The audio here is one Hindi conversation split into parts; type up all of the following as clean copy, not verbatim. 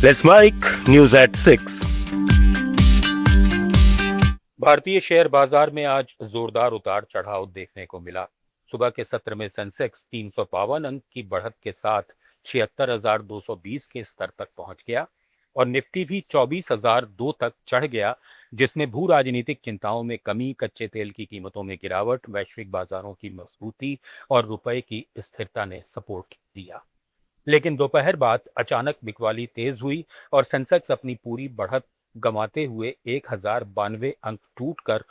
Let's mic news at 6। भारतीय शेयर बाजार में आज जोरदार उतार चढ़ाव देखने को मिला। सुबह के सत्र में सेंसेक्स 352 अंक की बढ़त के साथ 76,220 के स्तर तक पहुंच गया और निफ्टी भी 24,002 तक चढ़ गया, जिसमें भू राजनीतिक चिंताओं में कमी, कच्चे तेल की कीमतों में गिरावट, वैश्विक बाजारों की मजबूती और रुपए की स्थिरता ने सपोर्ट दिया। लेकिन दोपहर बाद अचानक बिकवाली तेज हुई और सेंसेक्स अपनी पूरी बढ़त गंवाते हुए 1,092 अंक टूटकर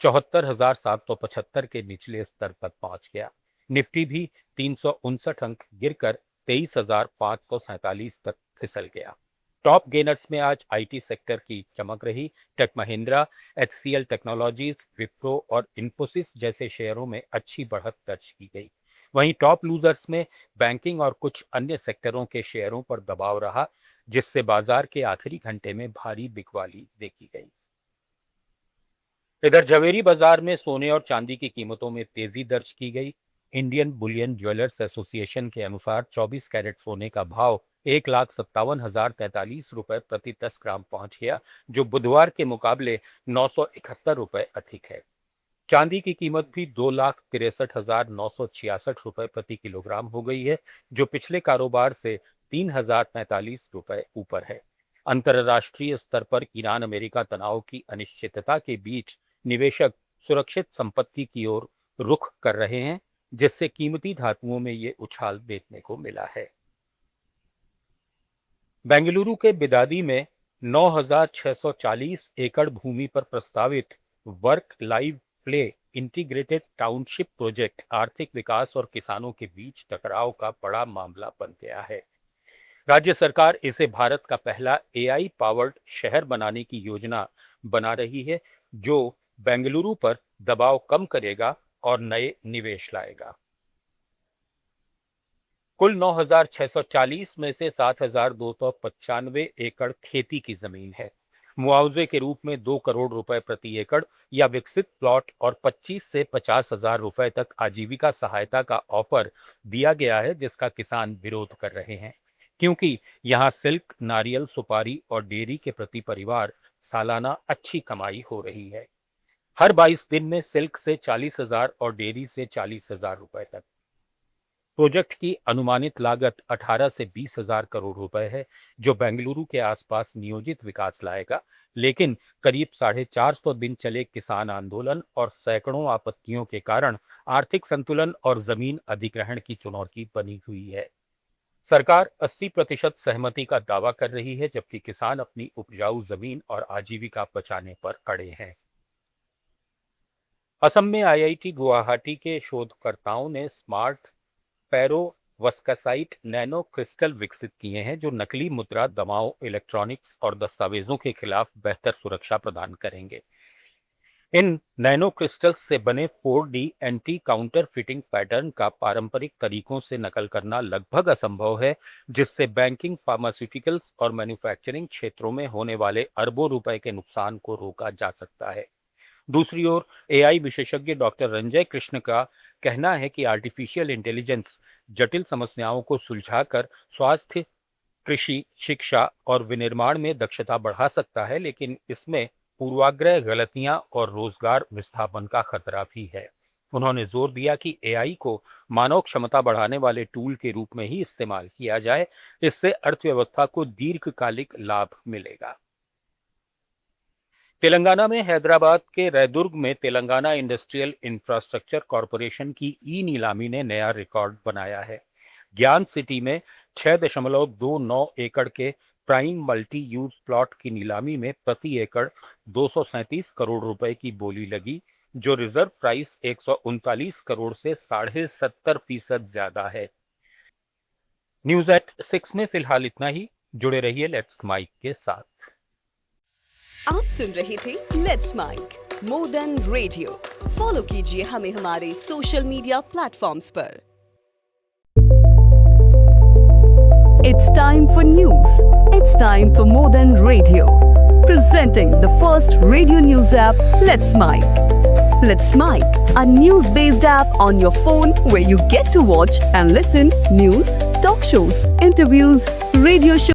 74,775 के निचले स्तर तक पहुंच गया। निफ्टी भी 359 अंक गिरकर 23,547 तक फिसल गया। टॉप गेनर्स में आज आईटी सेक्टर की चमक रही। Tech Mahindra, HCL Technologies, Wipro और इन्फोसिस जैसे शेयरों में अच्छी बढ़त दर्ज की गई। वहीं टॉप लूजर्स में बैंकिंग और कुछ अन्य सेक्टरों के शेयरों पर दबाव रहा, जिससे बाजार के आखिरी घंटे में भारी बिकवाली देखी गई। इधर झवेरी बाजार में सोने और चांदी की कीमतों में तेजी दर्ज की गई। इंडियन बुलियन ज्वेलर्स एसोसिएशन के अनुसार 24 कैरेट सोने का भाव 1,57,043 रुपए प्रति 10 ग्राम पहुंच गया, जो बुधवार के मुकाबले 971 रुपए अधिक है। चांदी की कीमत भी 2,63,966 रुपए प्रति किलोग्राम हो गई है, जो पिछले कारोबार से 3,045 रुपए ऊपर है। अंतर्राष्ट्रीय स्तर पर ईरान अमेरिका तनाव की अनिश्चितता के बीच निवेशक सुरक्षित संपत्ति की ओर रुख कर रहे हैं, जिससे कीमती धातुओं में ये उछाल देखने को मिला है। बेंगलुरु के बिदादी में 9,640 एकड़ भूमि पर प्रस्तावित work live play integrated township project आर्थिक विकास और किसानों के बीच टकराव का बड़ा मामला बन गया है। राज्य सरकार इसे भारत का पहला एआई पावर्ड शहर बनाने की योजना बना रही है, जो बेंगलुरु पर दबाव कम करेगा और नए निवेश लाएगा। कुल 9,640 में से 7,295 एकड़ खेती की जमीन है। मुआवजे के रूप में 2 करोड़ रुपए प्रति एकड़ या विकसित प्लॉट और 25 से 50,000 रुपए तक आजीविका सहायता का ऑफर दिया गया है, जिसका किसान विरोध कर रहे हैं, क्योंकि यहां सिल्क, नारियल, सुपारी और डेयरी के प्रति परिवार सालाना अच्छी कमाई हो रही है। हर 22 दिन में सिल्क से 40,000 और डेयरी से 40,000 रुपए तक। प्रोजेक्ट की अनुमानित लागत 18 से 20,000 करोड़ रुपए है, जो बेंगलुरु के आसपास नियोजित विकास लाएगा। लेकिन करीब 450 दिन चले किसान आंदोलन और सैकड़ों आपत्तियों के कारण आर्थिक संतुलन और जमीन अधिग्रहण की चुनौती बनी हुई है। सरकार 80% सहमति का दावा कर रही है, जबकि किसान अपनी उपजाऊ जमीन और आजीविका बचाने पर कड़े हैं। असम में आईआईटी गुवाहाटी के शोधकर्ताओं ने स्मार्ट पेरोवस्कासाइट नैनो क्रिस्टल विकसित किए हैं, जो नकली मुद्रा, दवाओं, इलेक्ट्रॉनिक्स और दस्तावेजों के खिलाफ बेहतर सुरक्षा प्रदान करेंगे। इन नैनो क्रिस्टल्स से बने 4D anti counter fitting pattern का पारंपरिक तरीकों से नकल करना लगभग असंभव है, जिससे बैंकिंग, फार्मास्यूटिकल्स और मैन्युफैक्चरिंग क्षेत्रों में होने वाले अरबों रुपए के नुकसान को रोका जा सकता है। दूसरी ओर एआई विशेषज्ञ डॉक्टर रंजय कृष्ण का कहना है कि आर्टिफिशियल इंटेलिजेंस जटिल समस्याओं को सुलझाकर स्वास्थ्य, कृषि, शिक्षा और विनिर्माण में दक्षता बढ़ा सकता है, लेकिन इसमें पूर्वाग्रह, गलतियां और रोजगार विस्थापन का खतरा भी है। उन्होंने जोर दिया कि एआई को मानव क्षमता बढ़ाने वाले टूल के रूप में ही इस्तेमाल किया जाए, इससे अर्थव्यवस्था को दीर्घकालिक लाभ मिलेगा। तेलंगाना में हैदराबाद के रैदुर्ग में तेलंगाना इंडस्ट्रियल इंफ्रास्ट्रक्चर कॉरपोरेशन की ई नीलामी ने नया रिकॉर्ड बनाया है। ज्ञान सिटी में 6.29 एकड़ के प्राइम मल्टी यूज प्लॉट की नीलामी में प्रति एकड़ 237 करोड़ रुपए की बोली लगी, जो रिजर्व प्राइस 139 करोड़ से 70.5% ज्यादा है। न्यूज एट 6 में फिलहाल इतना ही। जुड़े रहिए लेट्स माइक के साथ। आप सुन रहे थे let's mike more than radio. Follow कीजिए हमें हमारे सोशल मीडिया प्लेटफॉर्म्स पर। It's time for news. It's time for more than radio. Presenting the first radio news app, Let's Mic. Let's Mic, a news-based app on your phone where you get to watch and listen news, talk shows, interviews, radio shows.